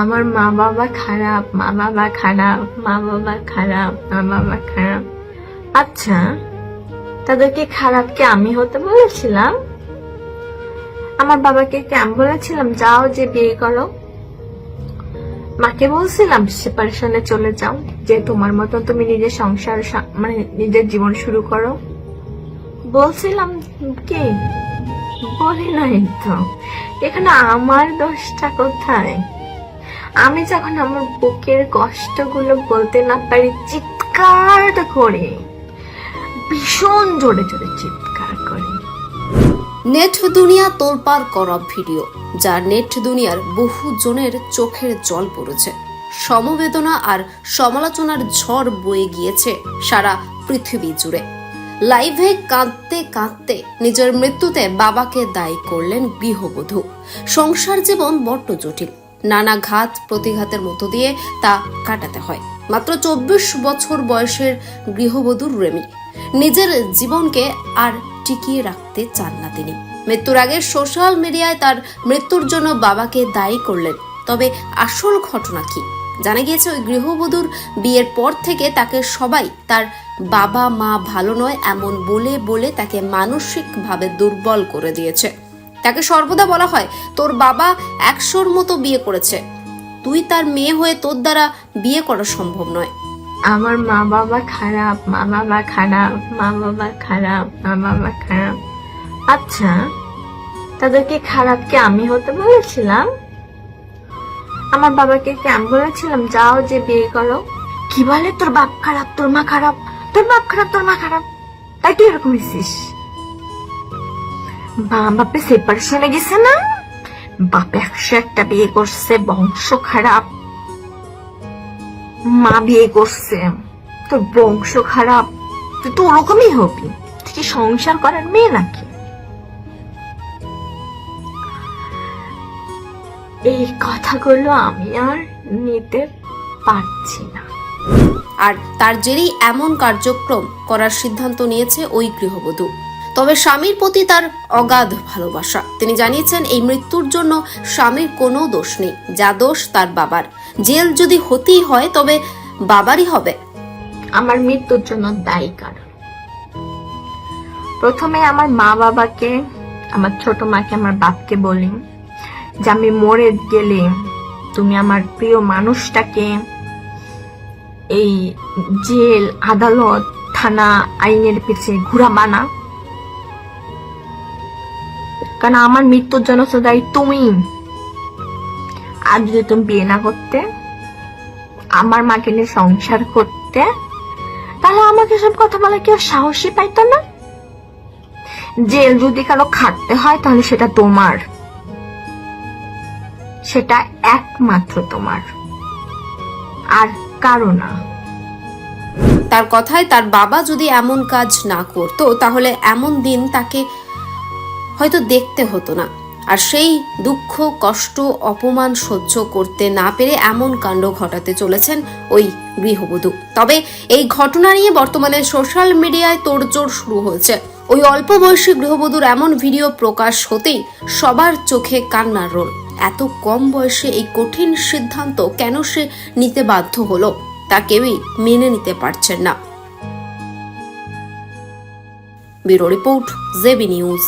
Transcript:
আমার মা বাবা খারাপ, মা বাবা খারাপ, মা বাবা খারাপ, মা বাবা খারাপ। আচ্ছা, তাদেরকে খারাপ কি আমি হতে বলেছিলাম? আমার বাবাকে কি আমি বলেছিলাম যাও যে বিয়ে করো? মাকে বলছিলাম সেপারেশনে চলে যাও, যে তোমার মতো তুমি নিজের সংসার মানে নিজের জীবন শুরু করো? বলছিলাম কি? বলি নাই তো। এখানে আমার দোষটা কোথায়? আমি যখন আমার বুকের কষ্টগুলো বলতে না পারি, চিৎকার করি, ভীষণ জোরে জোরে চিৎকার করি। নেট দুনিয়া তোলপাড় করা ভিডিও, যা নেট দুনিয়ার বহু জনের চোখের জল পড়েছে। সমবেদনা আর সমালোচনার ঝড় বয়ে গিয়েছে সারা পৃথিবী জুড়ে। লাইভে কাঁদতে কাঁদতে নিজের মৃত্যুতে বাবাকে দায়ী করলেন গৃহবধূ। সংসার জীবন বড্ড জটিল, নানা ঘাত প্রতিঘাতের মধ্য দিয়ে তা কাটাতে হয়। মাত্র 24 বছর বয়সের গৃহবধূর রেমি নিজের জীবনকে আর টিকিয়ে রাখতে চান না তিনি। মৃত্যুর আগে সোশ্যাল মিডিয়ায় তার মৃত্যুর জন্য বাবাকে দায়ী করলেন। তবে আসল ঘটনা কি? জানা গিয়েছে ওই গৃহবধূর বিয়ের পর থেকে তাকে সবাই তার বাবা মা ভালো নয় এমন বলে বলে তাকে মানসিকভাবে দুর্বল করে দিয়েছে। তাকে সর্বদা বলা হয়, তোর বাবা 100-র মতো বিয়ে করেছে, তুই তার মেয়ে হয়ে তোর দ্বারা বিয়ে করা সম্ভব নয়। আমার মা বাবা খারাপ, মা বাবা খারাপ, মা বাবা খারাপ, মা বাবা খারাপ। আচ্ছা, তাদেরকে খারাপ কি আমি হতে বলেছিলাম? আমার বাবাকে কি আমি বলেছিলাম যাও যে বিয়ে করো? কি বলে, তোর বাপ খারাপ, তোর মা খারাপ, তোর বাপ খারাপ, তোর মা খারাপ, তাই তুই এরকম হয়েছিস? বাপে সেপারেশনে গেছে না, বাপে 101টা বিয়ে করছে, বংশ খারাপ। মা বিয়ে করছে, তোর বংশ খারাপ, তুই তো ওরকমই হবি। তুই কি সংসার করার মেয়ে নাকি? এই কথাগুলো আমি আর নিতে পারছি না। আর তার জেরেই এমন কার্যক্রম করার সিদ্ধান্ত নিয়েছে ওই গৃহবধূ। তবে স্বামীর প্রতি তার অগাধ ভালোবাসা। তিনি জানিয়েছেন এই মৃত্যুর জন্য স্বামীর কোনো দোষ নেই, যা দোষ তার বাবার। জেল যদি হতেই হয় তবে বাবারই হবে। আমার মৃত্যুর জন্য দায়ী কারণ প্রথমে আমার মা বাবাকে, আমার ছোট মাকে, আমার বাপকে বলি যে আমি মরে গেলে তুমি আমার প্রিয় মানুষটাকে এই জেল, আদালত, থানা, আইনের পিছিয়ে ঘুরাবা না, কারণ আমার মৃত্যুর জন্য তো দায়ী তুমি। আর যদি তুমি বিয়ে না করতে, আমার মাকে নিয়ে সংসার করতে, তাহলে আমাকে সব কথা বলা কেউ সাহসী পাইতো না। জেল যদি কারো খাটতে হয় তাহলে সেটা তোমার, সেটা একমাত্র তোমার, আর কারো না। তার কথায় তার বাবা যদি এমন কাজ না করতো তাহলে এমন দিন তাকে হয়তো দেখতে হতো না। আর সেই দুঃখ, কষ্ট, অপমান সহ্য করতে না পেরে এমন কাণ্ড ঘটাতে চলেছেন ওই গৃহবধূ। তবে এই ঘটনা নিয়ে বর্তমানে সোশ্যাল মিডিয়ায় তোড়জোড় শুরু হয়েছে। ওই অল্প বয়সী গৃহবধূর এমন ভিডিও প্রকাশ হতেই সবার চোখে কান্নার রোল। এত কম বয়সে এই কঠিন সিদ্ধান্ত কেন সে নিতে বাধ্য হলো, তা কেউই মেনে নিতে পারছেন না। Bureau report, JB news.